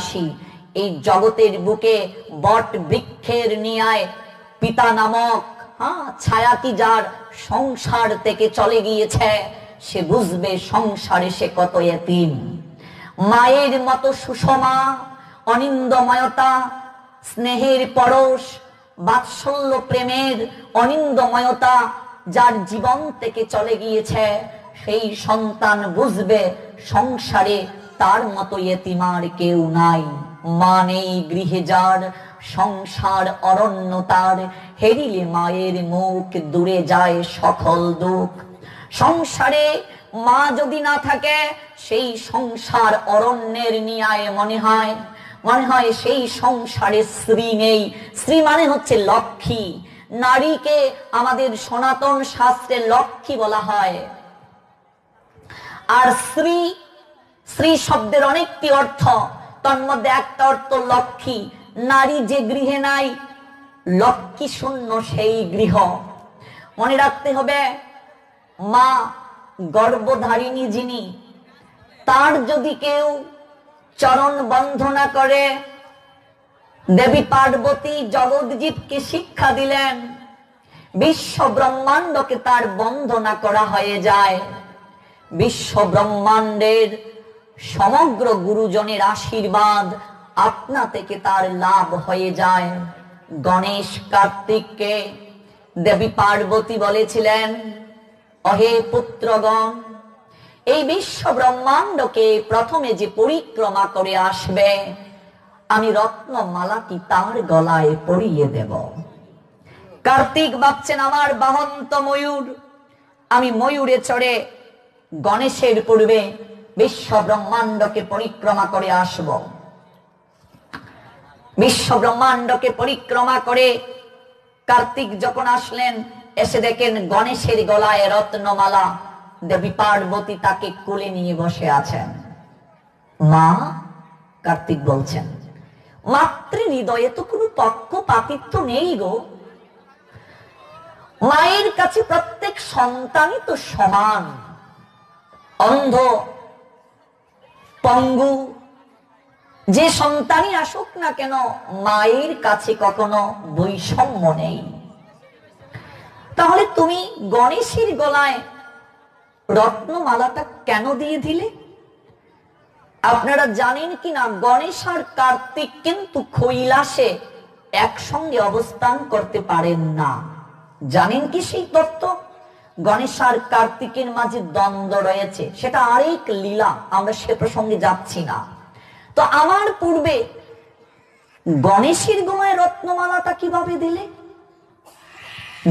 আসি। এই জগতের বুকে বট বৃক্ষের নিয়ায় পিতা নামক ছায়াটি যার সংসার থেকে চলে গিয়েছে, সে বুঝবে সংসারে সে কত এতিম। মায়ের মতো সুষমা, অনিন্দময়তা, স্নেহের পরশ, বাৎসল্য প্রেমের অনিন্দময়তা যার জীবন থেকে চলে গিয়েছে, সেই সন্তান বুঝবে সংসারে তার মতো এতিমার কেউ নাই। মা নেই গৃহে যার, সংসার অরণ্য তার, হেরিলে মায়ের মুখ দূরে যায় সকল দুঃখ। সংসারে মা যদি না থাকে, সেই সংসার অরণ্যের নিয়ায় মনে হয় সেই সংসারে স্ত্রী নেই। স্ত্রী মানে হচ্ছে লক্ষ্মী। নারীকে আমাদের সনাতন শাস্ত্রে লক্ষ্মী বলা হয়। আর স্ত্রী শব্দের অনেকটি অর্থ, তার মধ্যে একটা অর্থ লক্ষ্মী। নারী যে গৃহে নাই, লক্ষ্মী শূন্য সেই গৃহ। মনে রাখতে হবে, মা গর্ভধারিণী যিনি, তার যদি কেউ চরণ বন্ধনা করে, দেবী পার্বতী জগৎজীবকে শিক্ষা দিলেন, বিশ্ব ব্রহ্মাণ্ডকে তার বন্দনা করা হয়ে যায়। বিশ্ব ব্রহ্মাণ্ডের সমগ্র গুরুজনের আশীর্বাদ আপনা থেকে তার লাভ হয়ে যায়। গণেশ কার্তিককে দেবী পার্বতী বলেছিলেন, অহে পুত্রগণ, এই বিশ্ব ব্রহ্মাণ্ডকে প্রথমে যে পরিক্রমা করে আসবে, আমি রত্নমালাটি তার গলায় পরিয়ে দেব। কার্তিক ভাবছেন, আমার বাহন তো ময়ূর, আমি ময়ূরে চড়ে গণেশের পূর্বে বিশ্ব ব্রহ্মাণ্ডকে পরিক্রমা করে আসব। বিশ্ব ব্রহ্মাণ্ডকে পরিক্রমা করে কার্তিক যখন আসলেন, এসে দেখেন গণেশের গলায় রত্নমালা, দেবী পার্বতী তাকে কোলে নিয়ে বসে আছেন। মা, কার্তিক বলছেন, মাতৃ হৃদয়ে তো কোনো পক্ষপাতিত্ব নেই গো। মায়ের কাছে প্রত্যেক সন্তানই তো সমান। অন্ধ, পঙ্গু যে সন্তানই আসুক না কেন, মায়ের কাছে কখনো বৈষম্য নেই। তাহলে তুমি গণেশের গলায় রত্নমালাটা কেন দিয়ে দিলে? আপনারা জানেন কিনা, গণেশ আর কার্তিক কিন্তু কৈলাসে একসঙ্গে অবস্থান করতে পারেন না। জানেন কি সেই তত্ত্ব? গণেশ আর কার্তিকের মাঝে দ্বন্দ্ব রয়েছে, সেটা আরেক লীলা, আমরা সে প্রসঙ্গে যাচ্ছি না। তো আমার পূর্বে গণেশের গলায় রত্নমালাটা কিভাবে দিলে?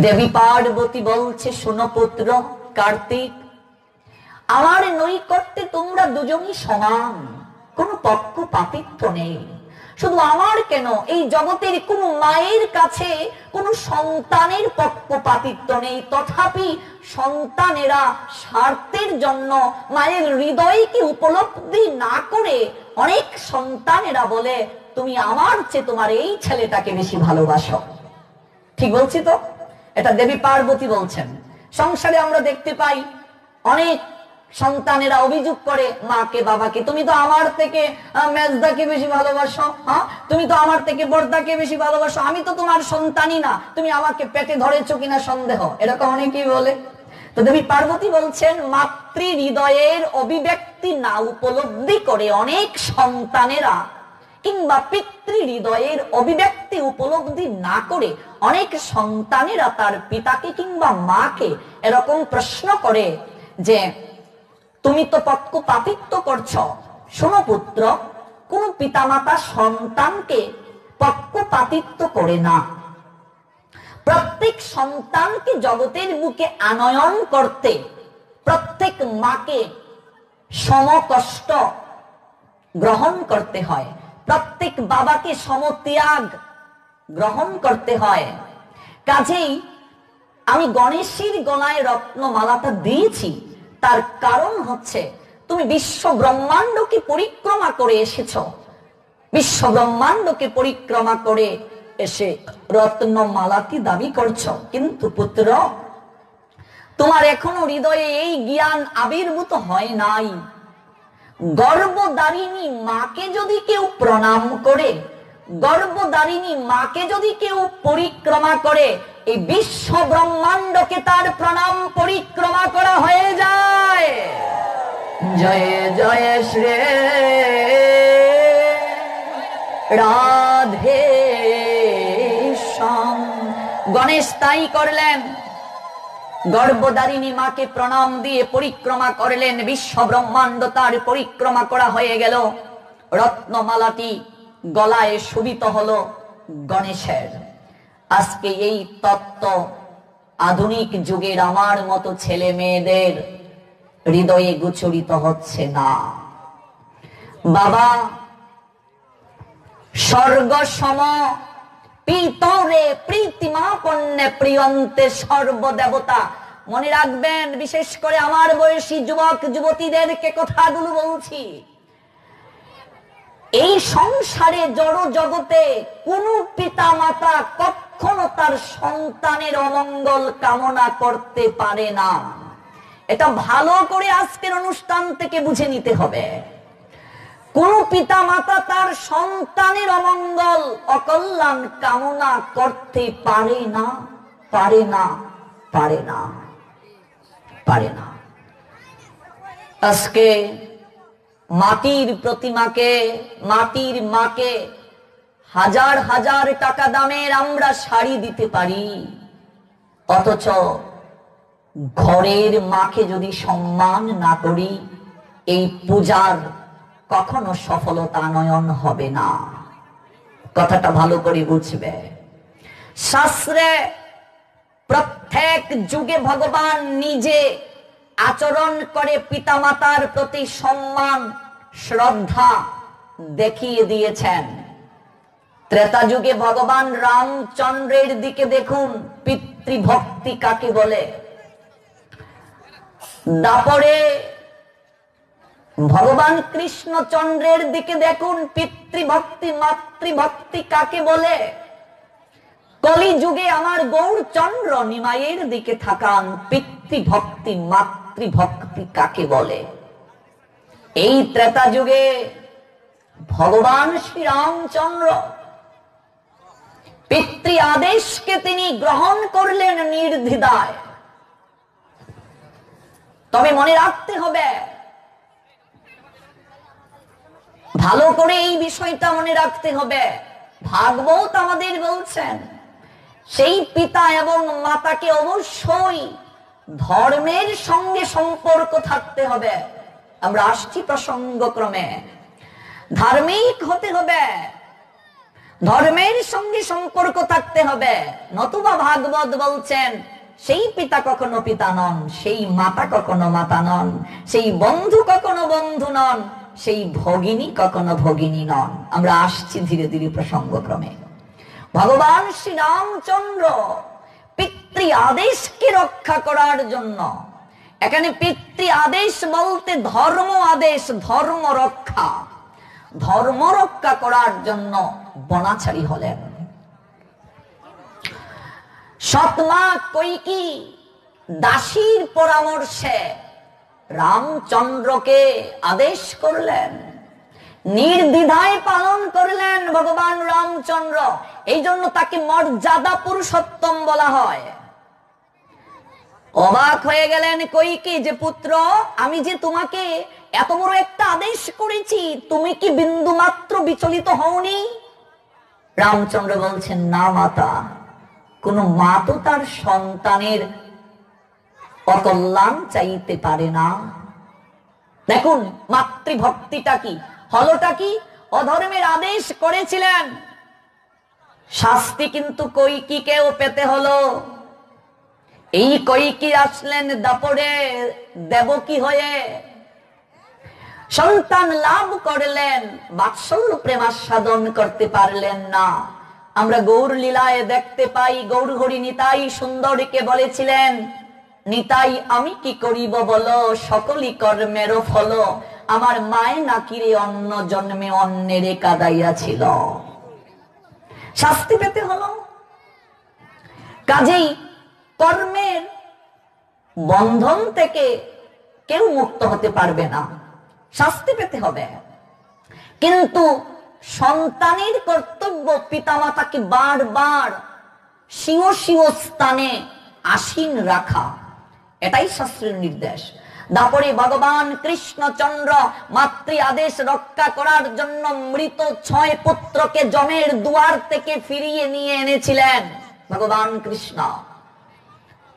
দেবী পার্বতী বলছে, শোনো পুত্র কার্তিক, আমার নৈকট্যে তোমরা দুজনই সমান, কোনো পক্ষপাতিত্ব নেই। শুধু আমার কেন, এই জগতের কোন মায়ের কাছে কোন সন্তানের পক্ষপাতিত্ব নেই। তথাপি সন্তানেরা স্বার্থের জন্য মায়ের হৃদয়কে উপলব্ধি না করে অনেক সন্তানেরা বলে, তুমি আমার চেয়ে তোমার এই ছেলেটাকে বেশি ভালোবাসো। ঠিক বলছি তো? এটা দেবী পার্বতী বলছেন। সংসারে আমরা দেখতে পাই অনেক সন্তানেরা অভিযোগ করে মাকে, বাবাকে, তুমি তো আমার থেকে মেজদাকে বেশি ভালোবাসো, তুমি তো আমার থেকে বড়দাকে বেশি ভালোবাসো, আমি তো তোমার সন্তানই না, তুমি আমাকে পেটে ধরেছো কিনা সন্দেহ, এরকম অনেকেই বলে। তো দেবী পার্বতী বলছেন, মাতৃ হৃদয়ের অভিব্যক্তি না উপলব্ধি করে অনেক সন্তানেরা, কিংবা পিতৃ হৃদয়ের অভিব্যক্তি উপলব্ধি না করে অনেক সন্তানেরা তার পিতাকে কিংবা মাকে এরকম প্রশ্ন করে যে, তুমি তো পক্ষপাতিত্ব করছো। শোনো পুত্র, কোন পিতামাতা সন্তানকে পক্ষপাতিত্ব করে না। প্রত্যেক সন্তানকে জগতের বুকে আনয়ন করতে প্রত্যেক মাকে সমকষ্ট গ্রহণ করতে হয়, প্রত্যেক বাবাকে সমত্যাগ গ্রহণ করতে হয়। কাজেই আমি গণেশের গলায় রত্নমালাটা দিয়েছি, তার কারণ হচ্ছে তুমি বিশ্ব ব্রহ্মাণ্ডকে পরিক্রমা করে এসেছো। বিশ্ব ব্রহ্মাণ্ডকে পরিক্রমা করে এসে রত্নমালাটি দাবি করছো, কিন্তু পুত্র তোমার এখনো হৃদয়ে এই জ্ঞান আবির্ভূত হয় নাই। গর্ভধারিণী মাকে যদি কেউ প্রণাম করে, গর্ভধারিণী মাকে যদি কেউ পরিক্রমা করে, এই বিশ্ব ব্রহ্মাণ্ডকে তার প্রণাম পরিক্রমা করা হয়ে যায়। জয় জয় শ্রী রাধে শ্যাম। গণেশ তাই করলেন, গর্ভধারিণী মাকে প্রণাম দিয়ে পরিক্রমা করলেন, বিশ্ব ব্রহ্মাণ্ড তার পরিক্রমা করা হয়ে গেল। রত্নমালাটি গলায় শোভিত হলো গণেশের। আজকে এই তত্ত্ব আধুনিক যুগের আমার মতো ছেলে মেয়েদের হৃদয়ে গোচরিত হচ্ছে না। বাবা স্বর্গ সম পিতরে প্রীতিমাপন্নে প্রিয়ন্তে সর্বদেবতা। মনে রাখবেন, বিশেষ করে আমার বয়সী যুবক যুবতীদেরকে কথাগুলো বলছি। এই সংসারে জড় জগতে কোন পিতা মাতা কখনো তার সন্তানের অমঙ্গল কামনা করতে পারে না। এটা ভালো করে আজকের অনুষ্ঠান থেকে বুঝে নিতে হবে। কোন পিতা মাতা তার সন্তানের অমঙ্গল অকল্যাণ কামনা করতে পারে না, পারে না, পারে না, পারে না। আজকে মাটির প্রতিমাকে, মাটির মাকে হাজার হাজার টাকা দামের আমরা শাড়ি দিতে পারি, অথচ ঘরের মাকে যদি সম্মান না করি, এই পূজার কখনো সফলতা নয়ন হবে না। কথাটা ভালো করে বুঝবে। শাস্ত্রে প্রত্যেক যুগে ভগবান নিজে আচরণ করে পিতামাতার প্রতি সম্মান শ্রদ্ধা দেখিয়ে দিয়েছেন। ত্রেতা যুগে ভগবান রামচন্দ্রের দিকে দেখুন, পিতৃভক্তি কাকে বলে। দাপরে ভগবান কৃষ্ণচন্দ্রের দিকে দেখুন, পিতৃভক্তি মাতৃভক্তি কাকে বলে। কলি যুগে আমার গৌরচন্দ্র নিমাইয়ের দিকে থাকান, পিতৃভক্তি মাতৃভক্তি কাকে বলে। এই ত্রেতা যুগে ভগবান শ্রী রামচন্দ্র পিতৃ আদেশকে তিনি গ্রহণ করলেন নির্দ্বিধায়। তবে মনে রাখতে হবে, ভালো করে এই বিষয়টা মনে রাখতে হবে, ভাগবত আমাদের বলছেন সেই পিতা এবং মাতাকে অবশ্যই ধর্মের সঙ্গে সম্পর্ক থাকতে হবে। আমরা আসছি প্রসঙ্গক্রমে। ধার্মিক হতে হবে, ধর্মের সঙ্গে সম্পর্ক থাকতে হবে, নতুবা ভাগবত বলছেন সেই পিতা কখনো পিতা নন, সেই মাতা কখনো মাতা নন, সেই বন্ধু কখনো বন্ধু নন, সেই ভগিনী কখনো ভগিনী নন। আমরা আসছি ধীরে ধীরে প্রসঙ্গক্রমে। ভগবান শ্রী রামচন্দ্র পিতৃ আদেশকে রক্ষা করার জন্য, এখানে পিতৃ আদেশ বলতে ধর্ম আদেশ, ধর্ম রক্ষা, ধর্ম রক্ষা করার জন্য বনাচারী হলেন। সৎমা কৈকি দাসীর পরামর্শে রামচন্দ্রকে আদেশ করলেন, নির্দ্বিধায় পালন করলেন ভগবান রামচন্দ্র। এই জন্য তাকে মর্যাদা পুরুষোত্তম বলা হয়। অবাক হয়ে গেলেন কৈকি, যে পুত্র, আমি যে তোমাকে এত বড় একটা আদেশ করেছি, তুমি কি বিন্দু মাত্র বিচলিত হওনি? রামচন্দ্র বলছেন, না মাতা, কোন মা তো তার সন্তানের অকল্যাণ চাইতে পারে না। দেখুন মাতৃভক্তিটা কি, হলোটা কি, অধর্মের আদেশ করেছিলেন, শাস্তি কিন্তু কৈকিকেও পেতে হলো। এই কৈকি আসলেন দাপরে দেবকী হয়ে, সন্তান লাভ করলেন, বাৎসল্য প্রেমাস্বাদন করতে পারলেন না। আমরা গৌর লীলায় দেখতে পাই, গৌর হরি নিতাই সুন্দরীকে বলেছিলেন, নিতাই আমি কি করিব বলো, সকলই কর্মের ফল, আমার মায় নাকিরে অন্য জন্মে অন্যেরে কাদাইয়াছিল। শাস্তি পেতে হলো। কাজেই কর্মের বন্ধন থেকে কেউ মুক্ত হতে পারবে না। শাস্তি পেতে হবে। কিন্তু সন্তানের কর্তব্য পিতামাতাকে বারবার স্বীয় স্বীয় স্থানে আসীন রাখা, এটাই শাস্ত্রের নির্দেশ। তারপরে ভগবান কৃষ্ণচন্দ্র মাতৃ আদেশ রক্ষা করার জন্য মৃত 6 পুত্রকে যমের দুয়ার থেকে ফিরিয়ে নিয়ে এনেছিলেন ভগবান কৃষ্ণ।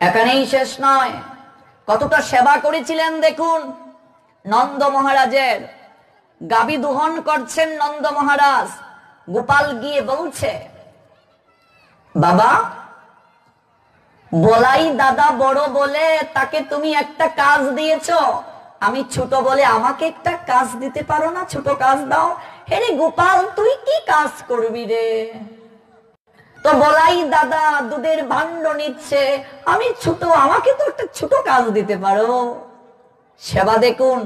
এখানেই শেষ নয়, কতটা সেবা করেছিলেন দেখুন। নন্দ মহারাজের গাবি দোহন করছেন নন্দ মহারাজ, গোপাল গিয়ে বলছে, বাবা বলাই দাদা বড় বলে তাকে তুমি একটা কাজ দিয়েছো, আমি ছোট বলে আমাকে একটা কাজ দিতে পারো না? ছোট কাজ দাও। হেরে গোপাল তুই কি কাজ করবি রে? তো বলাই দাদা দুধের ভাণ্ড নিচ্ছে, আমি ছোট, আমাকে তো একটা ছোট কাজ দিতে পারো। সেবা দেখুন,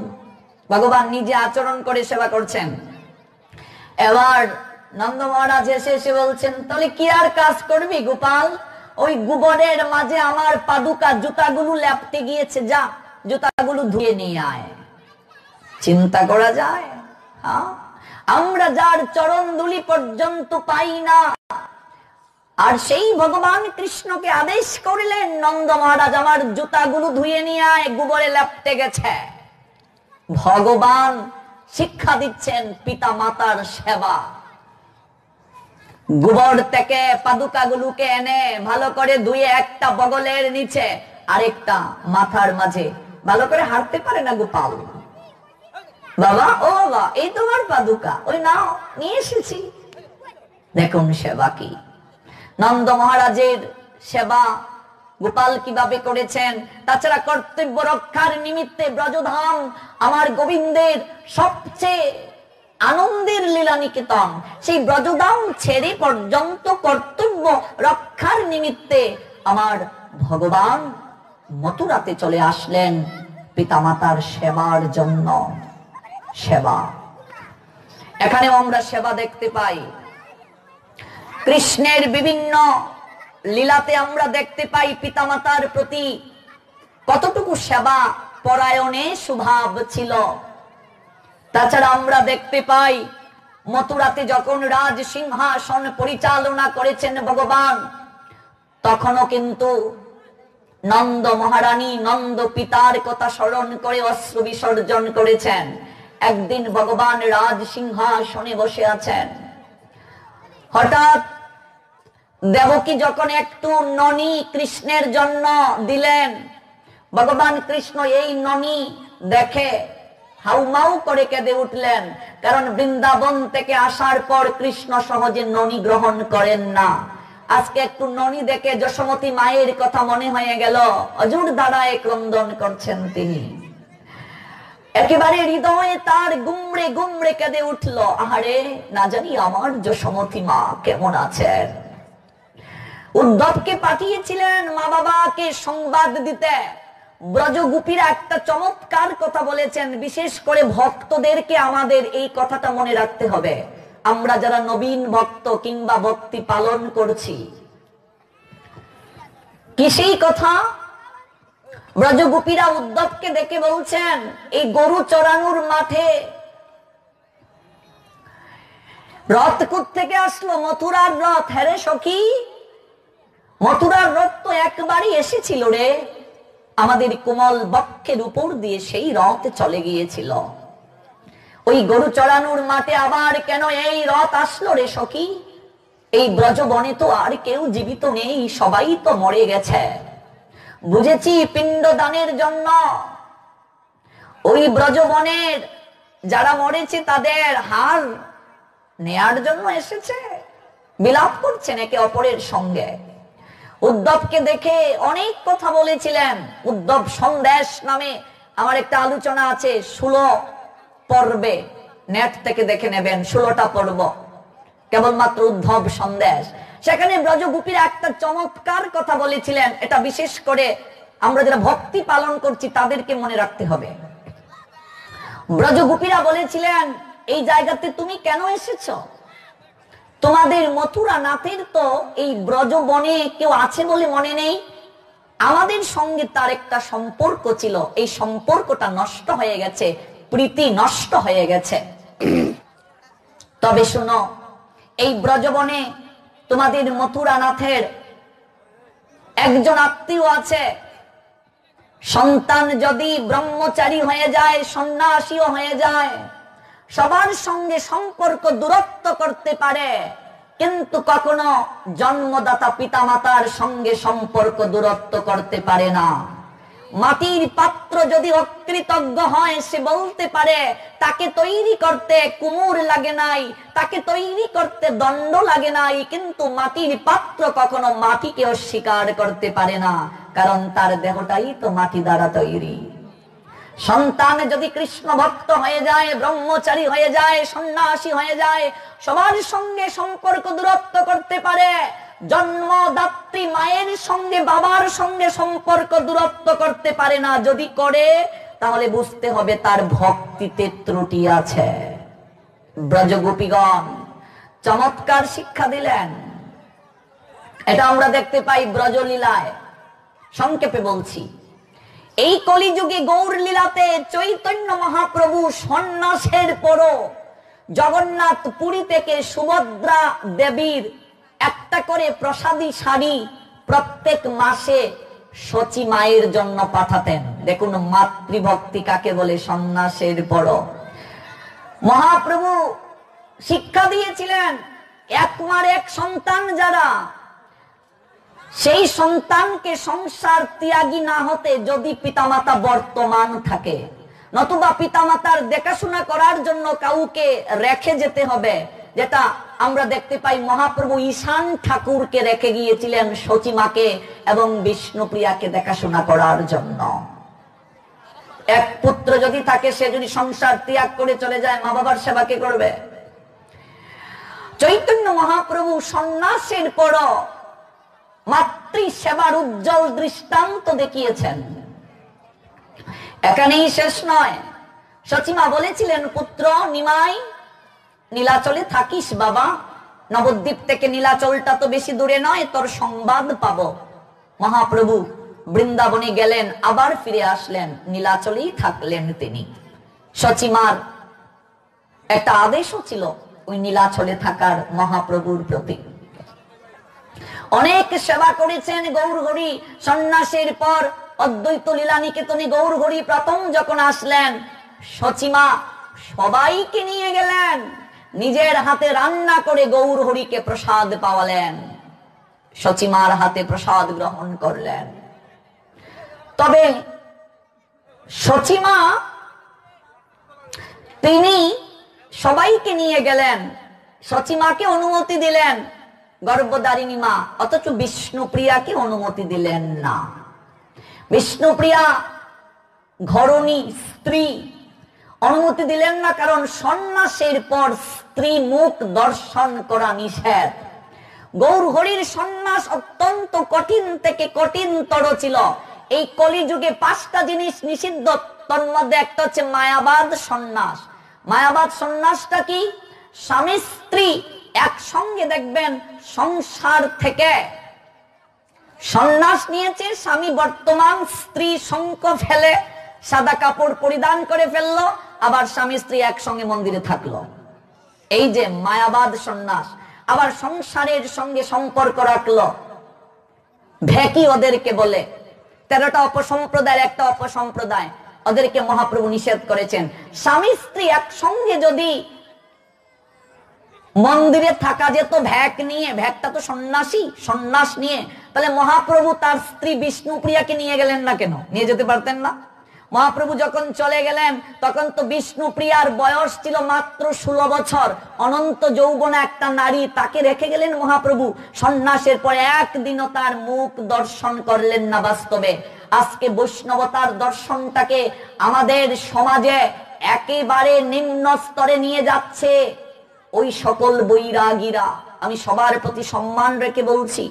ভগবান নিজে আচরণ করে সেবা করছেন। এবার নন্দ মহারাজ এসে বলছেন, তাহলে কি আর কাজ করবি গোপাল? ওই গোবরের মাঝে আমার পাদুকা জুতাগুলো লেপটে গিয়েছে, যা জুতাগুলো ধুয়ে নিয়ে আয়। চিন্তা করা যায়? আমরা যার চরণ ধুলি পর্যন্ত পাই না, আর সেই ভগবান কৃষ্ণকে আদেশ করলেন, নন্দ মহারাজ আমার জুতাগুলো ধুয়ে নিয়ে আয়, গোবরে লেপটে গেছে। ভগবান শিক্ষা দিচ্ছেন পিতা মাতার সেবা। গোবর থেকে পাদুকাগুলোকে এনে ভালো করে ধুয়ে একটা বগলের নিচে আরেকটা মাথার মাঝে, ভালো করে হাঁটতে পারে না গোপাল। বাবা, ও বাবা, এই তোমার পাদুকা, ওই নাও, নিয়ে এসেছি। দেখুন সেবা কি। নন্দ মহারাজের সেবা গোপাল কিভাবে করেছেন। তাছাড়া কর্তব্য রক্ষার নিমিত্তে ব্রজধাম আমার গোবিন্দের সবচেয়ে আনন্দের লীলা নিকেতন, সেই ব্রজধাম ছেড়ে পর্যন্ত কর্তব্য রক্ষার নিমিত্তে আমার ভগবান মথুরাতে চলে আসলেন পিতামাতার সেবার জন্য। সেবা, এখানেও আমরা সেবা দেখতে পাই। কৃষ্ণের বিভিন্ন লীলাতে আমরা দেখতে পাই পিতামাতার প্রতি কতটুকু সেবা পরায়ণে স্বভাব ছিল। তাছাড়া আমরা দেখতে পাই মথুরাতে যখন রাজ সিংহাসন পরিচালনা করেছেন ভগবান, তখনও কিন্তু নন্দ মহারানী নন্দ পিতার কথা স্মরণ করে অশ্রু বিসর্জন করেছেন। একদিন ভগবান রাজ সিংহাসনে বসে আছেন, হঠাৎ দেবকী যখন একটু ননি কৃষ্ণের জন্য দিলেন, ভগবান কৃষ্ণ এই ননি দেখে হাউমাউ করে কেঁদে উঠলেন। কারণ বৃন্দাবন থেকে আসার পর কৃষ্ণ সহজে ননি গ্রহণ করেন না। আজকে একটু ননি দেখে যশোমতী মায়ের কথা মনে হয়ে গেল, অজুর দ্বারায় ক্রন্দন করছেন তিনি। একেবারে হৃদয়ে তার গুমড়ে গুমড়ে কেঁদে উঠল, আহারে, না জানি আমার যশোমতী মা কেমন আছেন। উদ্ধবকে পাঠিয়েছিলেন মা বাবাকে সংবাদ দিতে। ব্রজগোপীরা একটা চমৎকার কথা বলেছেন, বিশেষ করে ভক্তদেরকে আমাদের এই কথাটা মনে রাখতে হবে। আমরা যারা নবীন ভক্ত কিংবা ভক্তি পালন করছি, কি সেই কথা? ব্রজগোপীরা উদ্ধবকে দেখে বলছেন, এই গরু চড়ানোর মাঠে রথ থেকে আসলো, মথুরার রথ। হ্যাঁ রে সখী, মথুরার রথ তো একবারই এসেছিল রে, আমাদের কোমল বক্ষের উপর দিয়ে সেই রথ চলে গিয়েছিল। ওই গরু চড়ানোর মাঠে আবার কেন এই রথ আসলো রে সখী? এই ব্রজবনে তো আর কেউ জীবিত নেই, সবাই তো মরে গেছে। বুঝেছি পিণ্ডদানের জন্য ওই ব্রজবনের যারা মরেছে তাদের হার নেয়ার জন্য এসেছে, বিলাপ করছেন একে অপরের সঙ্গে। উদ্ধবকে দেখে অনেক কথা বলেছিলেন। উদ্ধব সন্দেশ নামে আমার একটা আলোচনা আছে 16 পর্বে, নেট থেকে দেখে নেবেন, 16টা পর্ব কেবলমাত্র উদ্ধব সন্দেশ। সেখানে ব্রজগোপীরা একটা চমৎকার কথা বলেছিলেন, এটা বিশেষ করে আমরা যারা ভক্তি পালন করছি তাদেরকে মনে রাখতে হবে। ব্রজগোপীরা বলেছিলেন, এই জায়গাতে তুমি কেন এসেছো? তোমাদের মথুরা নাথের তো এই ব্রজবনে কেউ আছে বলে মনে নেই। আমাদের সঙ্গে তার একটা সম্পর্ক ছিল, এই সম্পর্কটা নষ্ট হয়ে গেছে, প্রীতি নষ্ট হয়ে গেছে। তবে শোনো, এই ব্রজবনে তোমাদের মথুরানাথের একজন আত্মীয় আছে। সন্তান যদি ব্রহ্মচারী হয়ে যায়, সন্ন্যাসীও হয়ে যায়, সবার সঙ্গে সম্পর্ক দূরত্ব করতে পারে, কিন্তু কখনো জন্মদাতা পিতামাতার সঙ্গে সম্পর্ক দূরত্ব করতে পারে না। মাটির পাত্র যদি অকৃতজ্ঞ হয়, সে বলতে পারে তাকে তৈরি করতে কুমোর লাগে নাই, তাকে তৈরি করতে দণ্ড লাগে নাই, কিন্তু মাটির পাত্র কখনো মাটিকে অস্বীকার করতে পারে না, কারণ তার দেহটাই তো মাটি দ্বারা তৈরি। সন্তান যদি কৃষ্ণ ভক্ত হয়ে যায়, ব্রহ্মচারী হয়ে যায়, সন্ন্যাসী হয়ে যায়, সবার সঙ্গে সম্পর্ক দূরত্ব করতে পারে, জন্মদাত্রী মায়ের সঙ্গে বাবার সঙ্গে সম্পর্ক দূরত্ব করতে পারে না। যদি করে তাহলে বুঝতে হবে তার ভক্তিতে ত্রুটি আছে। ব্রজগোপীগণ চমৎকার শিক্ষা দিলেন। এটা আমরা দেখতে পাই ব্রজলীলায়। সংক্ষেপে বলছি, এই কলিযুগে গৌর লীলাতে চৈতন্য মহাপ্রভু সন্ন্যাসের পরও জগন্নাথ পুরী থেকে সুভদ্রা দেবীর একটা করে প্রসাদী শাড়ি প্রত্যেক মাসে সচী মায়ের জন্য পাঠাতেন। দেখুন মাতৃভক্তি কাকে বলে। সন্ন্যাসের পরও মহাপ্রভু শিক্ষা দিয়েছিলেন, একমার এক সন্তান যারা, সেই সন্তানকে সংসার ত্যাগী না হতে যদি পিতামাতা বর্তমান থাকে, নতুবা পিতামাতার দেখাশোনা করার জন্য কাউকে রেখে যেতে হবে। যেটা আমরা দেখতে পাই মহাপ্রভু ঈশান ঠাকুরকে রেখে গিয়েছিলেন সচিমাকে এবং বিষ্ণুপ্রিয়াকে দেখাশোনা করার জন্য। এক পুত্র যদি থাকে, সে যদি সংসার ত্যাগ করে চলে যায়, মা বাবার সেবা কে করবে? চৈতন্য মহাপ্রভু সন্ন্যাসের পরও মাতৃ সেবার উজ্জ্বল দৃষ্টান্ত দেখিয়েছেন। এখানেই শেষ নয়। সচিমা বলেছিলেন, পুত্র নিমাই, নীলাচলে থাকিস বাবা, নবদ্বীপ থেকে নীলাচলটা তো বেশি দূরে নয়, তোর সংবাদ পাবো। মহাপ্রভু বৃন্দাবনে গেলেন, আবার ফিরে আসলেন, নীলাচলেই থাকলেন তিনি। সচিমার একটা আদেশও ছিল ওই নীলাচলে থাকার মহাপ্রভুর প্রতি। অনেক সেবা করেছেন গৌরহরি। সন্ন্যাসের পর অদ্বৈত লীলা নিকেতনে গৌরহরি প্রথম যখন আসলেন, সচিমা সবাইকে নিয়ে গেলেন, নিজের হাতে রান্না করে গৌরহরিকে প্রসাদ পাওয়ালেন, সচিমার হাতে প্রসাদ গ্রহণ করলেন। তবে সচিমা তিনি সবাইকে নিয়ে গেলেন, সচিমাকে অনুমতি দিলেন, গর্ভধারিণী মা, অথচ বিষ্ণুপ্রিয়াকে অনুমতি দিলেন না। বিষ্ণুপ্রিয়া ঘরণী স্ত্রী, অনুমতি দিলেন না, কারণ সন্ন্যাসের পর স্ত্রী মুখ দর্শন করা নিষেধ। গৌরহরির সন্ন্যাস অত্যন্ত কঠিন থেকে কঠিনতর ছিল। এই কলিযুগে 5টা জিনিস নিষিদ্ধ, তন্মধ্যে একটা হচ্ছে মায়াবাদ সন্ন্যাস। মায়াবাদ সন্ন্যাসটা কি? স্বামী স্ত্রী একসঙ্গে দেখবেন সংসার থেকে সন্ন্যাস নিয়েছে, স্বামী বর্তমান, স্ত্রী শঙ্খ ফেলে সাদা কাপড় পরিধান করে ফেললো, আবার স্বামী স্ত্রী একসঙ্গে মন্দিরে থাকলো। এই যে মায়াবাদ সন্ন্যাস। আবার সংসারের সঙ্গে সম্পর্ক রাখলো, ভেকি ওদেরকে বলে। 13টা অপসম্প্রদায়ের একটা অপসম্প্রদায়, ওদেরকে মহাপ্রভু নিষেধ করেছেন। স্বামী স্ত্রী একসঙ্গে যদি মন্দিরে থাকা যেত ভ্যাক নিয়ে, ভ্যাকটা তো সন্ন্যাসী, সন্ন্যাস নিয়ে, তাহলে মহাপ্রভু তার স্ত্রী বিষ্ণুপ্রিয়াকে নিয়ে গেলেন না কেন? নিয়ে যেতে পারতেন না? মহাপ্রভু যখন চলে গেলেন তখন তো বিষ্ণুপ্রিয়ার বয়স ছিল মাত্র 16 বছর, অনন্ত যৌবনা একটা নারী, তাকে রেখে গেলেন মহাপ্রভু। সন্ন্যাসের পরে একদিনও তার মুখ দর্শন করলেন না বাস্তবে। আজকে বৈষ্ণবতার দর্শনটাকে আমাদের সমাজে একেবারে নিম্ন স্তরে নিয়ে যাচ্ছে ওই সকল বৈরাগীরা। আমি সবার প্রতি সম্মান রেখে বলছি,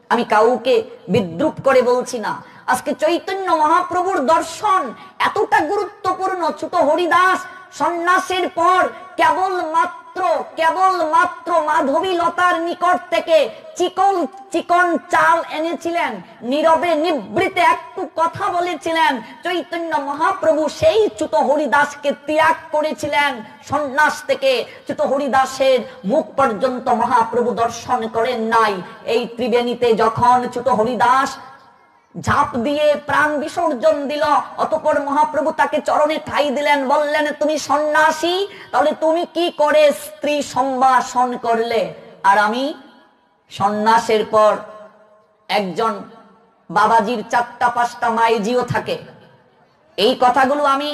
আমি কাউকে বিদ্রুপ করে বলছি না। আজকে চৈতন্য মহাপ্রভুর দর্শন এতটা গুরুত্বপূর্ণ, ছোট হরিদাস সন্ন্যাসের পর কেবল মাত্র কেবল মাত্র মাধবীলতার নিকট থেকে চিকন চাল এনেছিলেন, নীরবে নিবৃতে একটু কথা বলেছিলেন, চৈতন্য মহাপ্রভু সেই চ্যুত হরিদাসকে ত্যাগ করেছিলেন। সন্ন্যাস থেকে চ্যুত হরিদাসের মুখ পর্যন্ত মহাপ্রভু দর্শন করেন নাই। এই ত্রিবেণীতে যখন চ্যুত হরিদাস ঝাঁপ দিয়ে প্রাণ বিসর্জন দিল, অতঃপর মহাপ্রভু তাকে চরণে ঠাই দিলেন, বললেন তুমি সন্ন্যাসী, তাহলে তুমি কি করে স্ত্রী সম্ভাষণ করলে? আর আমি সন্ন্যাসের পর একজন বাবাজির 4-5টা মাইজিও থাকে। এই কথাগুলো আমি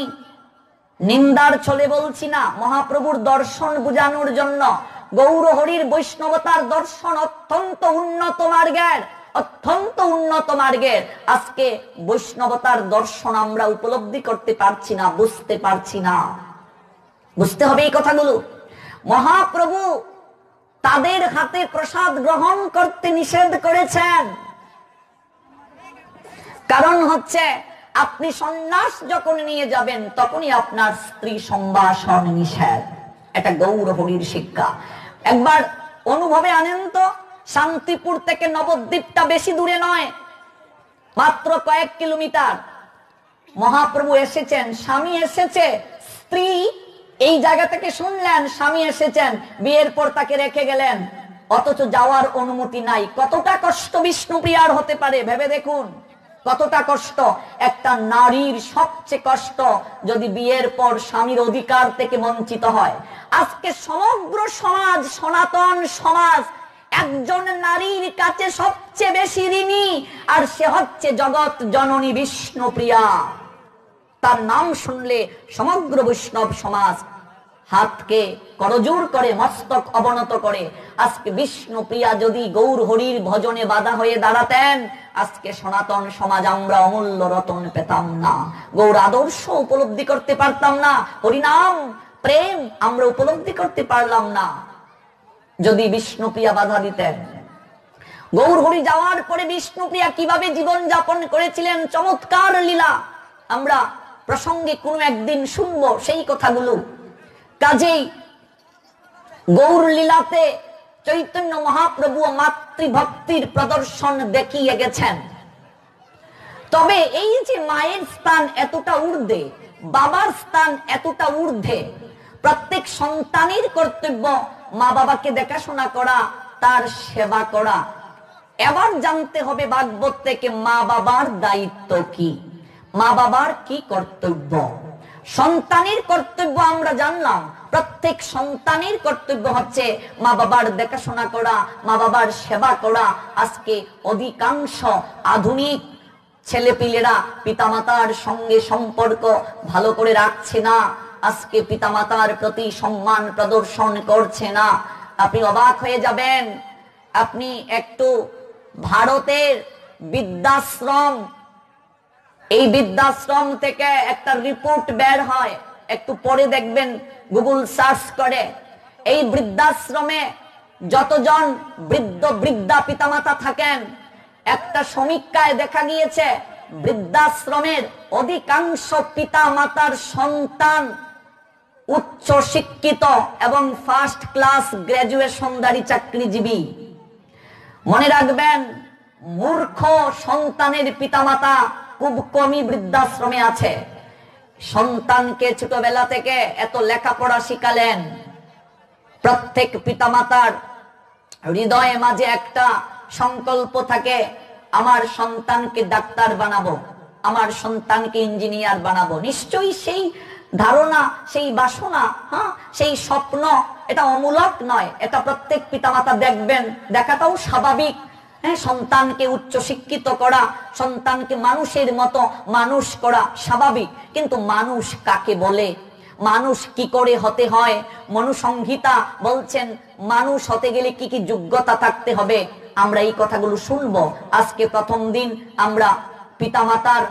নিন্দার ছলে বলছি না, মহাপ্রভুর দর্শন বুঝানোর জন্য। গৌর হরির বৈষ্ণবতার দর্শন অত্যন্ত উন্নত মার্গের, অত্যন্ত উন্নত মার্গের। আজকে বৈষ্ণবতার দর্শন আমরা উপলব্ধি করতে পারছি না, বুঝতে পারছি না। বুঝতে হবে এই কথাগুলো। মহাপ্রভু তাদের হাতে প্রসাদ গ্রহণ করতে নিষেধ করেছেন। কারণ হচ্ছে আপনি সন্ন্যাস যখন নিয়ে যাবেন তখনই আপনার স্ত্রী সম্ভাষণ নিষেধ। এটা গৌর হরির শিক্ষা। একবার অনুভবে আনেন তো, শান্তিপুর থেকে নবদ্বীপটা বেশি দূরে নয়, মাত্র কয়েক কিলোমিটার। মহাপ্রভু এসেছেন, স্বামী এসেছে, স্ত্রী এই জায়গা থেকে শুনলেন স্বামী এসেছেন, বিয়ের পর তাকে রেখে গেলেন, অথচ যাওয়ার অনুমতি নাই। কতটা কষ্ট বিষ্ণুপ্রিয়ার হতে পারে ভেবে দেখুন, কতটা কষ্ট। একটা নারীর সবচেয়ে কষ্ট যদি বিয়ের পর স্বামীর অধিকার থেকে বঞ্চিত হয়। আজকে সমগ্র সমাজ, সনাতন সমাজ একজন নারীর কাছে সবচেয়ে বেশি ঋণী, আর সে হচ্ছে জগৎ জননী বিষ্ণুপ্রিয়া। তার নাম শুনলে সমগ্র বৈষ্ণব সমাজ হাতকে করজোড় করে, মস্তক অবনত করে। আজকে বিষ্ণুপ্রিয়া যদি গৌর হরির ভজনে বাধা হয়ে দাঁড়াতেন, আজকে সনাতন সমাজ আমরা অমূল্য রতন পেতাম না, গৌর আদর্শ উপলব্ধি করতে পারতাম না, হরিনাম প্রেম আমরা উপলব্ধি করতে পারলাম না যদি বিষ্ণুপ্রিয়া বাধা দিতেন। গৌর হরি যাওয়ার পরে বিষ্ণুপ্রিয়া কিভাবে জীবন যাপন করেছিলেন, চমৎকার লীলা আমরা প্রসঙ্গে কোনো একদিন শুনবো সেই কথাগুলো। কাজেই গৌর লীলাতে চৈতন্য মহাপ্রভু মাতৃভক্তির প্রদর্শন দেখিয়ে গেছেন। তবে এই যে মায়ের স্থান এতটা ঊর্ধ্বে, বাবার স্থান এতটা ঊর্ধ্বে, প্রত্যেক সন্তানের কর্তব্য মা বাবাকে দেখাশোনা করা, তার সেবা করা। এবার জানতে হবে ভাগবত থেকে মা বাবার দায়িত্ব কি, মা বাবার কি কর্তব্য। সন্তানের কর্তব্য আমরা জানলাম, প্রত্যেক সন্তানের কর্তব্য হচ্ছে মা বাবার দেখাশোনা করা, মা বাবার সেবা করা। আজকে অধিকাংশ আধুনিক ছেলেপিলেরা পিতামাতার সঙ্গে সম্পর্ক ভালো করে রাখছে না, আজকে পিতামাতার প্রতি সম্মান প্রদর্শন করছে না। আপনি অবাক হয়ে যাবেন, আপনি একটু ভারতের বৃদ্ধাশ্রম, এই বৃদ্ধাশ্রম থেকে একটা রিপোর্ট বের হয়, একটু পরে দেখবেন গুগল সার্চ করে। এই বৃদ্ধাশ্রমে যতজন বৃদ্ধ বৃদ্ধা পিতামাতা থাকেন, একটা সমীক্ষায় দেখা গিয়েছে বৃদ্ধাশ্রমের অধিকাংশ পিতামাতার সন্তান উচ্চ শিক্ষিত এবং ফার্স্ট ক্লাস গ্রাজুয়েশনধারী চাকরিজীবী। মনে রাখবেন, মূর্খ সন্তানের পিতামাতা খুব কমই বৃদ্ধাশ্রমে আছে। সন্তানকে ছোটবেলা থেকে এত লেখাপড়া শিখালেন। প্রত্যেক পিতামাতার হৃদয়ে মাঝে একটা সংকল্প থাকে, আমার সন্তানকে ডাক্তার বানাবো, আমার সন্তানকে ইঞ্জিনিয়ার বানাবো। নিশ্চয়ই সেই ধারণা, সেই বাসনা, সেই স্বপ্ন, এটা অমূলক নয়, এটা প্রত্যেক পিতামাতা দেখবেন, দেখাটাও স্বাভাবিক। সন্তানকে উচ্চ শিক্ষিত করা, সন্তানকে মানুষের মতো মানুষ করা স্বাভাবিক। কিন্তু মানুষ কাকে বলে, মানুষ কি করে হতে হয়? মনুসংহিতা বলছেন মানুষ হতে গেলে কি কি যোগ্যতা থাকতে হবে। আমরা এই কথাগুলো শুনবো। আজকে প্রথম দিন আমরা পিতামাতার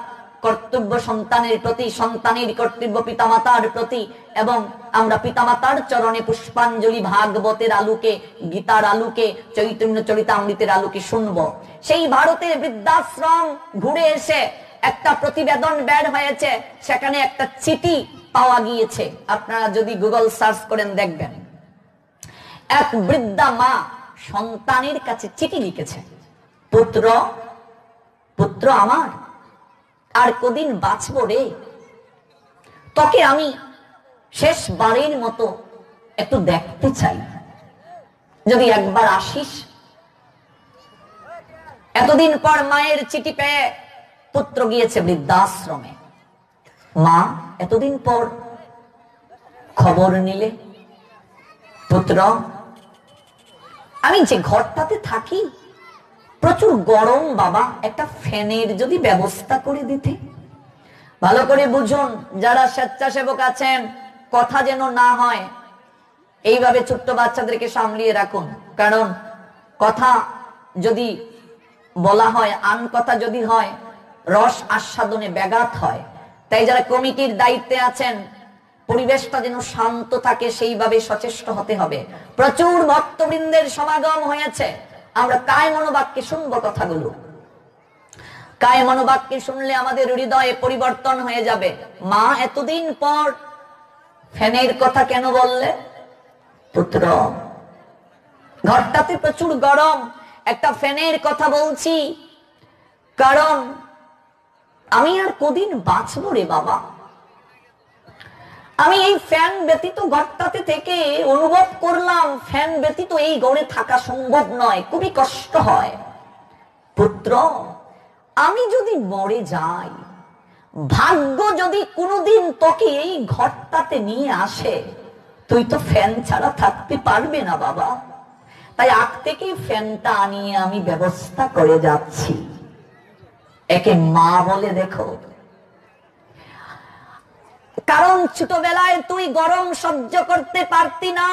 কর্তব্য সন্তানের প্রতি, সন্তানের কর্তব্য পিতামাতার প্রতি, এবং আমরা পিতামাতার চরণে পুষ্পাঞ্জলি ভাগবতের আলোকে, গীতার আলোকে, চৈতন্য চরিতামৃতের আলোকে শুনবো। সেই ভারতের বৃদ্ধাশ্রম ঘুরে এসে একটা প্রতিবেদন বের হয়েছে, সেখানে একটা চিঠি পাওয়া গিয়েছে। আপনারা যদি গুগল সার্চ করেন দেখবেন এক বৃদ্ধা মা সন্তানের কাছে চিঠি লিখেছে, পুত্র পুত্র আমার, আর কদিন বাঁচব রে, তোকে আমি শেষবারের মতো একটু দেখতে চাই, যদি একবার আসিস। এতদিন পর মায়ের চিঠি পেয়ে পুত্র গিয়েছে বৃদ্ধাশ্রমে। মা, এতদিন পর খবর নিলে? পুত্র, আমি যে ঘরটাতে থাকি প্রচুর গরম বাবা, একটা ফ্যানের যদি ব্যবস্থা করে দিতে। ভালো করে বুঝুন, যারা স্বেচ্ছাসেবক আছেন, কথা যেন না হয় এইভাবে ছোট্ট বাচ্চাদেরকে সামলিয়ে রাখুন, কারণ কথা যদি বলা হয়, আন কথা যদি হয়, রস আস্বাদনে ব্যাঘাত হয়। তাই যারা কমিটির দায়িত্বে আছেন, পরিবেশটা যেন শান্ত থাকে সেইভাবে সচেষ্ট হতে হবে। প্রচুর ভক্তবৃন্দের সমাগম হয়েছে, আমরা কায় মনোবাক্যে শুনবো কথাগুলো। কায় মনোবাক্যে শুনলে আমাদের হৃদয়ে পরিবর্তন হয়ে যাবে। মা, এতদিন পর ফ্যানের কথা কেন বললে? পুত্র, ঘরটাতে প্রচুর গরম, একটা ফ্যানের কথা বলছি কারণ আমি আর কদিন বাঁচবো রে বাবা। আমি এই ফ্যান ব্যতীত ঘরটাতে থেকে অনুভব করলাম, ফ্যান ব্যতীত এই ঘরে থাকা সম্ভব নয়, খুবই কষ্ট হয়। পুত্র, আমি যদি মরে যাই, ভাগ্য যদি কোনোদিন তোকে এই ঘরটাতে নিয়ে আসে, তুই তো ফ্যান ছাড়া থাকতে পারবে না বাবা। তাই আগ থেকে ফ্যানটা আনিয়ে আমি ব্যবস্থা করে যাচ্ছি। একে মা বলে দেখো। কারণ ছোটবেলায় তুই গরম সহ্য করতে পারতি না,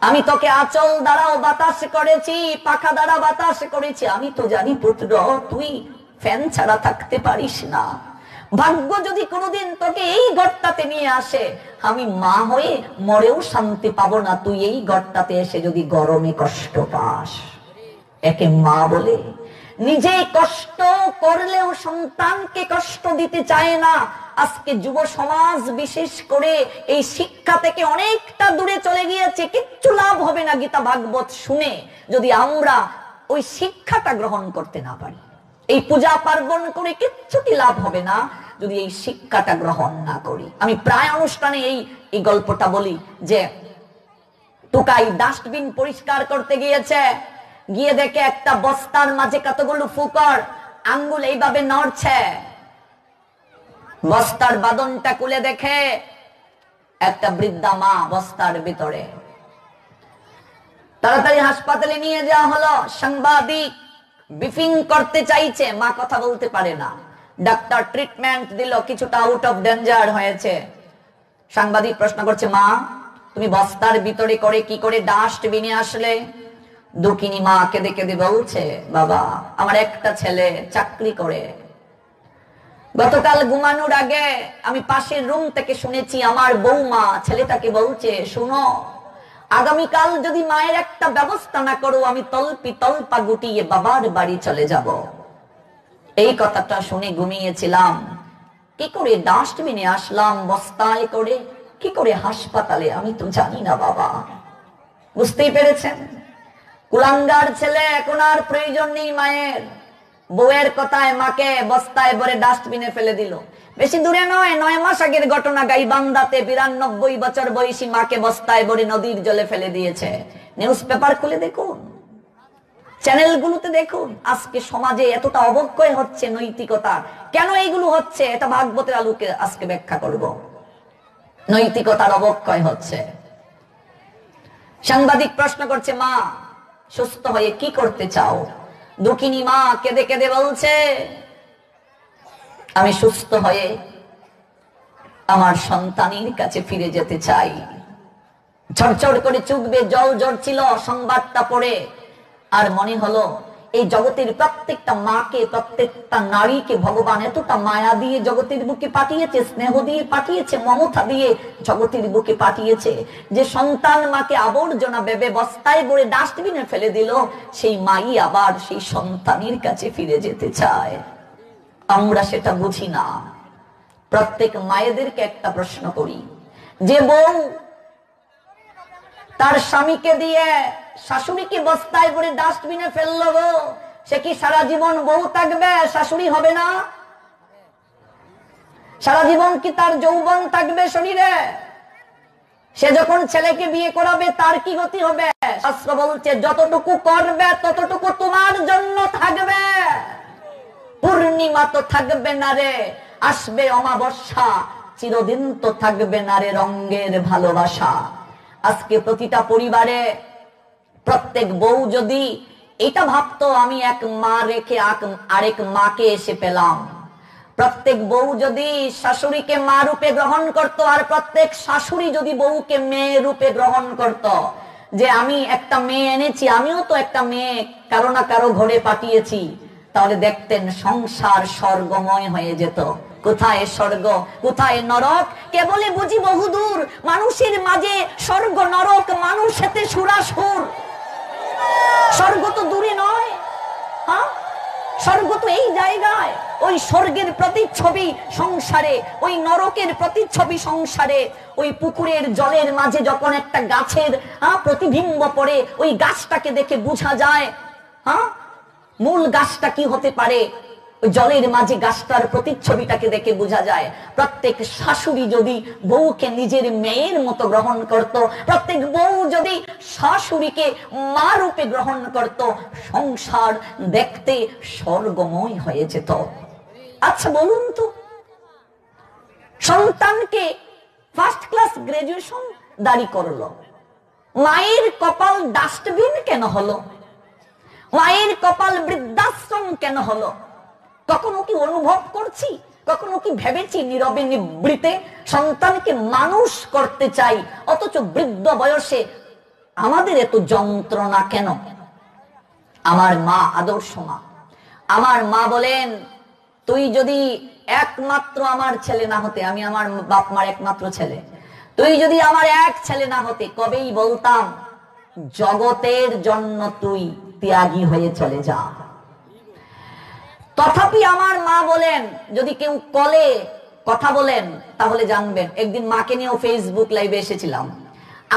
আমি তোকে আঁচল দ্বারাও বাতাস করেছি, পাখা দ্বারা বাতাস করেছি, আমি তো জানি পুত্র তুই ফ্যান ছাড়া থাকতে পারিস না। ভাগ্য যদি কোনোদিন তোকে এই ঘরটাতে নিয়ে আসে, আমি মা হয়ে মরেও শান্তি পাবো না, তুই এই ঘরটাতে এসে যদি গরমে কষ্ট পাস। একে মা বলে। নিজে কষ্ট করলেও সন্তানকে কষ্ট দিতে চায় না। আজকে যুব সমাজ বিশেষ করে এই শিক্ষা থেকে অনেকটা দূরে চলে গিয়েছে। কিচ্ছু লাভ হবে না গীতা ভাগবত শুনে যদি আমরা ওই শিক্ষাটা গ্রহণ করতে না পারি। এই পূজা পার্বণ করে কিচ্ছুটি লাভ হবে না যদি এই শিক্ষাটা গ্রহণ না করি। আমি প্রায় অনুষ্ঠানে এই গল্পটা বলি যে টুকাই ডাস্টবিন পরিষ্কার করতে গিয়েছে, গিয়ে দেখে একটা বস্তার মাঝে কতগুলো ফুকর আঙ্গুল এইভাবে নড়ছে। বস্তার বাদনটা খুলে দেখে একটা বৃদ্ধা মা বস্তার ভিতরে। তাড়াতাড়ি হাসপাতালে নিয়ে যাওয়া হলো। সাংবাদিক ব্রিফিং করতে চাইছে, মা কথা বলতে পারে না। ডাক্তার ট্রিটমেন্ট দিল, কিছুটা আউট অফ ডেঞ্জার হয়েছে। সাংবাদিক প্রশ্ন করছে, মা তুমি বস্তার ভিতরে করে কি করে ডাস্টবিনে আসলে? দুঃখিনী মা কেঁদে কেঁদে বলছে, বাবা আমার একটা ছেলে চাকরি করে। গতকাল ঘুমানোর আগে আমি পাশের রুম থেকে শুনেছি আমার বৌমা ছেলেটাকে বলছে, শুনো আগামীকাল যদি মায়ের একটা ব্যবস্থা না করো, আমি তল্পা গুটিয়ে বাবার বাড়ি চলে যাব। এই কথাটা শুনে ঘুমিয়েছিলাম। কি করে ডাস্টবিনে আসলাম বস্তায় করে, কি করে হাসপাতালে, আমি তো জানি না বাবা। বুঝতেই পেরেছেন? কুলাঙ্গার ছেলে, এখন আর প্রয়োজন নেই মায়ের। বউয়ের কথায় মাকে বস্তায় ভরে ডাস্টবিনে ফেলে দিল। বেশি দূরে নয়, 9 মাস আগের ঘটনা। গাইবান্ধাতে 92 বছর বয়সী মাকে বস্তায় ভরে নদীর জলে ফেলে দিয়েছে। নিউজ পেপার খুলে দেখুন, চ্যানেলগুলোতে দেখুন। আজকে সমাজে এতটা অবক্ষয় হচ্ছে নৈতিকতা। কেন এইগুলো হচ্ছে এটা ভাগবতের আলোকে আজকে ব্যাখ্যা করব। নৈতিকতার অবক্ষয় হচ্ছে। সাংবাদিক প্রশ্ন করছে, মা সুস্থ হয়ে কি করতে চাও? দুঃখিনী মা কেঁদে কেঁদে বলছে, আমি সুস্থ হয়ে আমার সন্তানের কাছে ফিরে যেতে চাই। ঝরঝর করে চোখ বেয়ে জল ঝরছিল সংবাদটা পড়ে। আর মনে হলো এই জগতের প্রত্যেকটা মাকে, প্রত্যেকটা নারীকে ভগবান এতটা মায়া দিয়ে জগতের বুকে পাঠিয়েছে, স্নেহ দিয়ে পাঠিয়েছে, মমতা দিয়ে জগতের বুকে পাঠিয়েছে, যে সন্তান মাকে আবর্জনা ভেবে বস্তায় ভরে ডাস্টবিনে ফেলে দিল, সেই মাই আবার সেই সন্তানের কাছে ফিরে যেতে চায়। আমরা সেটা বুঝি না। প্রত্যেক মায়েদেরকে একটা প্রশ্ন করি, যে বউ তার স্বামীকে দিয়ে শাশুড়িকে বস্তায় করে ডাস্টবিনে ফেললো গো, সে কি সারা জীবন বউ থাকবে, শাশুড়ি হবে না? সারা জীবন কি তার যৌবন থাকবে শরীরে? সে যখন ছেলেকে বিয়ে করাবে তার কি গতি হবে? শাস্ত্র বলছে যতটুকু করবে ততটুকু তোমার জন্য থাকবে। পূর্ণিমা তো থাকবে না রে, আসবে অমাবস্যা, চিরদিন তো থাকবে না রে রঙের ভালোবাসা। আজকে প্রতিটা পরিবারে প্রত্যেক বউ যদি এটা ভাবতো আমি এক মা রেখে আরেক মাকে এসে পেলাম, প্রত্যেক বউ যদি শাশুড়িকে মা রূপে গ্রহণ করত, আর প্রত্যেক শাশুড়ি যদি বউকে মেয়ে রূপে গ্রহণ করত, যে আমি একটা মেয়ে এনেছি, আমিও তো একটা মেয়ে কারো না কারো ঘরে পাঠিয়েছি, তাহলে দেখতেন সংসার স্বর্গময় হয়ে যেত। কোথায় স্বর্গ, কোথায় নরক? কেবলে বুঝি বহুদূর। মানুষের মাঝে স্বর্গ নরক, মানুষেতে সুরাসুর। স্বর্গ তো দূরে নয়, হ্যাঁ, স্বর্গ তো এই জায়গায়। ওই স্বর্গের প্রতিচ্ছবি সংসারে, ওই নরকের প্রতিচ্ছবি সংসারে। ওই পুকুরের জলের মাঝে যখন একটা গাছের প্রতিবিম্ব পড়ে, ওই গাছটাকে দেখে বোঝা যায় মূল গাছটা কি হতে পারে। ওই জলের মাঝে গাছটার প্রতিচ্ছবিটাকে দেখে বোঝা যায়। প্রত্যেক শাশুড়ি যদি বউকে নিজের মেয়ের মতো গ্রহণ করত, প্রত্যেক বউ যদি শাশুড়িকে মা রূপে গ্রহণ করত, সংসার দেখতে স্বর্গময় হয়ে যেত। আচ্ছা বলুন তো, সন্তানকে ফার্স্ট ক্লাস গ্রাজুয়েশন দাঁড়ি করলো, মায়ের কপাল ডাস্টবিন কেন হলো? মায়ের কপাল বৃদ্ধাশ্রম কেন হলো? কখনো কি অনুভব করছি, কখনো কি ভেবেছি নীরবে নিবৃতে সন্তানকে মানুষ করতে চাই, অথচ বৃদ্ধ বয়সে আমাদের এত যন্ত্রণা কেন? আমার মা আদর্শ মা। আমার মা বলেন, তুই যদি একমাত্র আমার ছেলে না হতে, আমি আমার বাপ মার একমাত্র ছেলে, তুই যদি আমার এক ছেলে না হতে, কবেই বলতাম জগতের জন্য তুই ত্যাগী হয়ে চলে যা। তথাপি আমার মা বলেন, যদি কেউ কলে কথা বলেন তাহলে জানবেন, একদিন মাকে নিয়েও ফেসবুক লাইভে এসেছিলাম।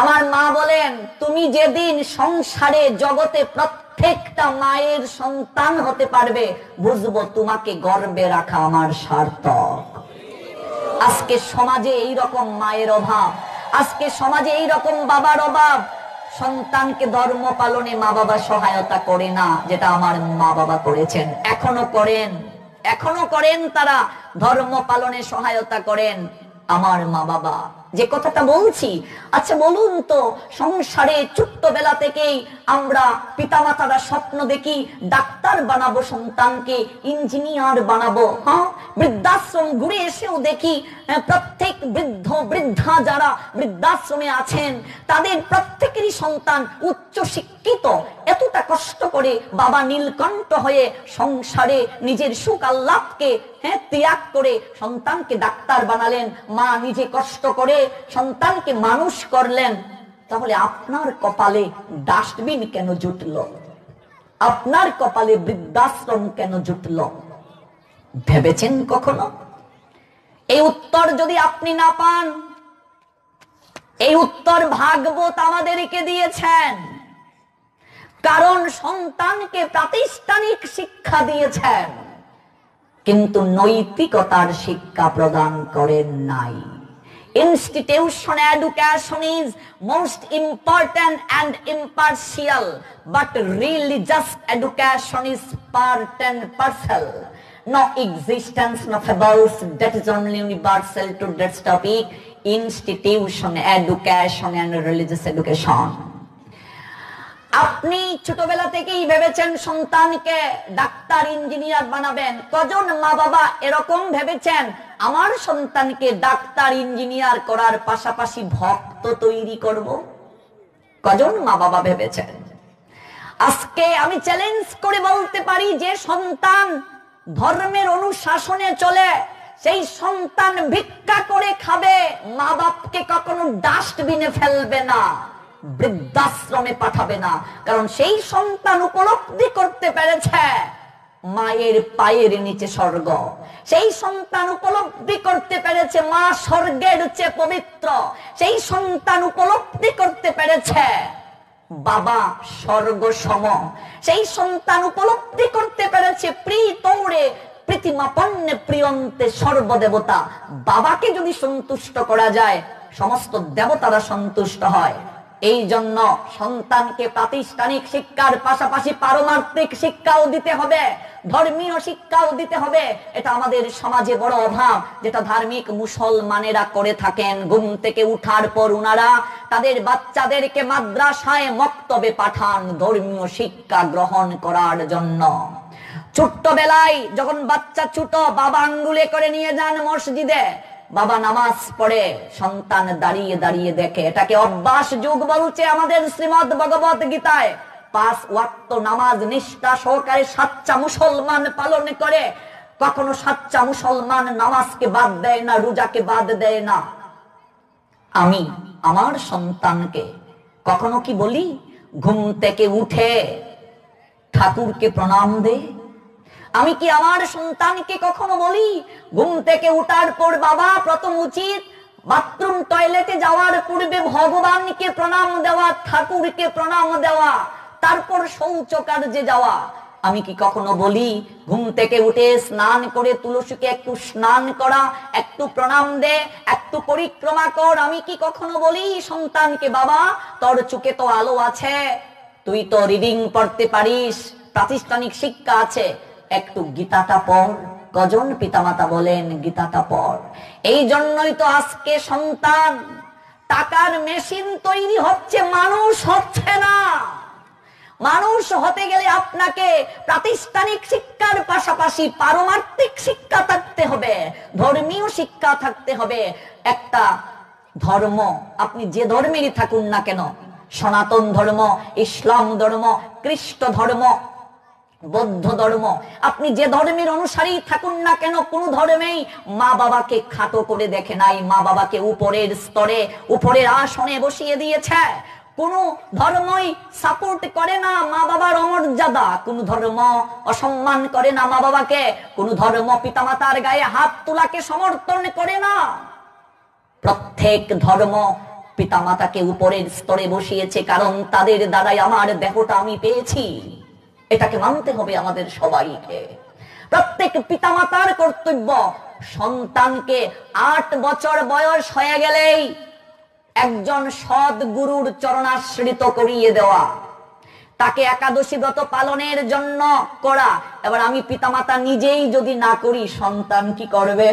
আমার মা বলেন, তুমি যেদিন সংসারে জগতে প্রত্যেকটা মায়ের সন্তান হতে পারবে, বুঝবো তোমাকে গর্বে রাখা আমার সার্থক। আজকে সমাজে এই রকম মায়ের অভাব, আজকে সমাজে এই রকম বাবার অভাব। সন্তানকে ধর্ম পালনে মা বাবা সহায়তা করে না, যেটা আমার মা বাবা করেছেন, এখনো করেন তারা ধর্ম পালনে সহায়তা করেন আমার মা বাবা। যে কথাটা বলছি, আচ্ছা বলুন তো, সংসারে ছোট্টবেলা থেকেই আমরা পিতামাতারা স্বপ্ন দেখি ডাক্তার বানাবো সন্তানকে, ইঞ্জিনিয়ার বানাবো। হ্যাঁ, বৃদ্ধাশ্রম ঘুরে এসেও দেখি প্রত্যেক বৃদ্ধ বৃদ্ধা যারা বৃদ্ধাশ্রমে আছেন, তাদের প্রত্যেকেরই সন্তান উচ্চ শিক্ষিত। এতটা কষ্ট করে বাবা নীলকণ্ঠ হয়ে সংসারে নিজের সুখ আহ্লাদকে ত্যাগ করে সন্তানকে ডাক্তার বানালেন, মা নিজে কষ্ট করে সন্তানকে মানুষ করলেন। তাহলে আপনার কপালে ডাস্টবিন কেন জুটল? আপনার কপালে বৃদ্ধাশ্রম কেন জুটল? ভেবেছেন কখনো? এই উত্তর যদি আপনি না পান, এই উত্তর ভাগবত আমাদেরকে দিয়েছেন, কারণ সন্তানকে প্রাতিষ্ঠানিক শিক্ষা দিয়েছেন কিন্তু নৈতিকতার শিক্ষা প্রদান করেন নাই। Institutional education is most important and impartial, but religious education is part and parcel. No existence, no fables, that is only universal to that topic, institution, education and religious education. আপনি ছোটবেলা থেকেই ভেবেছেন সন্তানকে ডাক্তার ইঞ্জিনিয়ার বানাবেন। কজন মা বাবা এরকম ভেবেছেন আমার সন্তানকে ডাক্তার ইঞ্জিনিয়ার করার পাশাপাশি ভক্ত তৈরি করব? কজন মা বাবা ভেবেছেন? আজকে আমি চ্যালেঞ্জ করে বলতে পারি, যে সন্তান ধর্মের অনুশাসনে চলে, সেই সন্তান ভিক্ষা করে খাবে, মা বাপকে কখনো ডাস্টবিনে ফেলবে না, বৃদ্ধাশ্রমে পাঠাবে না। কারণ সেই সন্তান উপলব্ধি করতে পেরেছে মায়ের পায়ের নিচে স্বর্গ। সেই সন্তান উপলব্ধি করতে পেরেছে মা স্বর্গের চেয়ে পবিত্র। সেই সন্তান উপলব্ধি করতে পেরেছে বাবা স্বর্গ সম। সেই সন্তান উপলব্ধি করতে পেরেছে প্রীতৌরে প্রীতিমাপন্নে প্রিয়ন্তে সর্বদেবতা। বাবাকে যদি সন্তুষ্ট করা যায় সমস্ত দেবতারা সন্তুষ্ট হয়। এই জন্য সন্তানকে প্রাতিষ্ঠানিক শিক্ষার পাশাপাশি পারমার্থিক শিক্ষাও দিতে হবে, ধর্মীয় শিক্ষাও দিতে হবে। এটা আমাদের সমাজে বড় অভাব, যেটা ধার্মিক মুসলমানেরা করে থাকেন। ঘুম থেকে উঠার পর উনারা তাদের বাচ্চাদেরকে মাদ্রাসায় মক্তবে পাঠান ধর্মীয় শিক্ষা গ্রহণ করার জন্য। ছোট্টবেলায় যখন বাচ্চা ছোট, বাবা আঙ্গুলে করে নিয়ে যান মসজিদে, বাবা নামাজ পড়ে, সন্তান দাঁড়িয়ে দাঁড়িয়ে দেখে। এটাকে অভ্যাস যুগ বলছে আমাদের শ্রীমদ ভগবত গীতায়। 5 ওয়াক্ত নামাজ নিষ্ঠা সহকারে সাচ্চা মুসলমান পালন করে। কখনো সাচ্চা মুসলমান নামাজকে বাদ দেয় না, রোজাকে বাদ দেয় না। আমি আমার সন্তানকে কখনো কি বলি ঘুম থেকে উঠে ঠাকুরকে প্রণাম দে? আমি কি আমার সন্তানকে কখনো বলি ঘুম থেকে উঠার পর বাবা প্রথম উচিত বাথরুম টয়লেটে যাওয়ার পূর্বে ভগবানকে প্রণাম দেওয়া, ঠাকুরকে প্রণাম দেওয়া, তারপর শৌচকার্যে যাওয়া? আমি কি কখনো বলি ঘুম থেকে উঠে স্নান করে তুলসীকে একটু স্নান করা, একটু প্রণাম দে, একটু পরিক্রমা কর? আমি কি কখনো বলি সন্তানকে বাবা তোর চোখে তো আলো আছে, তুই তো রিডিং পড়তে পারিস, প্রাতিষ্ঠানিক শিক্ষা আছে, একটু গীতাটা পড়? কজন পিতামাতা বলেন গীতাটা পড়? এই জন্যই তো আজকে সন্তান টাকার মেশিন তৈরি হচ্ছে, মানুষ হচ্ছে না। মানুষ হতে গেলে আপনাকে প্রাতিষ্ঠানিক শিক্ষার পাশাপাশি পারমার্থিক শিক্ষা থাকতে হবে, ধর্মীয় শিক্ষা থাকতে হবে। একটা ধর্ম আপনি যে ধর্মেরই থাকুন না কেন, সনাতন ধর্ম, ইসলাম ধর্ম, খ্রিস্ট ধর্ম, বৌদ্ধ ধর্ম, আপনি যে ধর্মের অনুসারী থাকুন না কেন, কোন ধর্মেই মা বাবাকে খাটো করে দেখে নাই। মা বাবাকে উপরের স্তরে, উপরের আসনে বসিয়ে দিয়েছে। কোন ধর্মই সাপোর্ট করে না মা বাবার অমর্যাদা, কোন ধর্ম অসম্মান করে না মা বাবাকে, কোন ধর্ম পিতামাতার গায়ে হাত তোলাকে সমর্থন করে না। প্রত্যেক ধর্ম পিতামাতাকে উপরের স্তরে বসিয়েছে, কারণ তাদের দ্বারাই আমার দেহটা আমি পেয়েছি। এটাকে মানতে হবে আমাদের সবাইকে। প্রত্যেক পিতামাতার কর্তব্য সন্তানকে 8 বছর বয়স হয়ে গেলেই একজন সৎ গুরুর চরণাশ্রিত করিয়ে দেওয়া, তাকে একাদশী ব্রত পালনের জন্য করা। এবার আমি পিতামাতা নিজেই যদি না করি সন্তান কি করবে?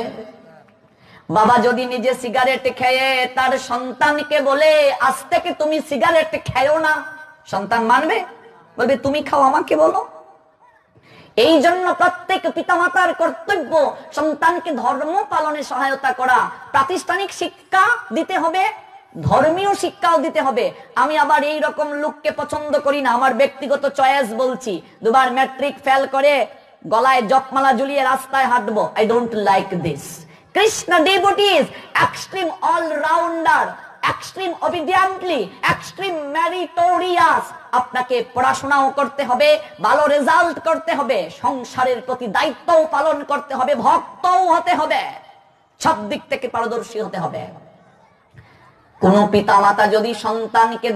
বাবা যদি নিজে সিগারেট খেয়ে তার সন্তানকে বলে আজ থেকে তুমি সিগারেট খেও না, সন্তান মানবে? বলবে তুমি খাও, আমাকে বলো। এই জন্য প্রত্যেক পিতামাতার কর্তব্য সন্তানকে ধর্ম পালনে সহায়তা করা, প্রাতিষ্ঠানিক শিক্ষা দিতে হবে, ধর্মীয় শিক্ষাও দিতে হবে। আমি আবার এই রকম লোককে পছন্দ করি না, আমার ব্যক্তিগত চয়েস বলছি। 2 বার ম্যাট্রিক ফেল করে গলায় জপমালা ঝুলিয়ে রাস্তায় হাঁটবো, I don't like this. Krishna devotees, extreme allrounder, extreme obediently, extreme meritorious. আপনাকে পড়াশোনাও করতে হবে, ভালো রেজাল্ট করতে হবে, সংসারের প্রতি দায়িত্বও পালন করতে হবে, ভক্তও হতে হবে, সব দিক থেকে পারদর্শী হতে হবে। কোন পিতামাতা যদি সন্তানকে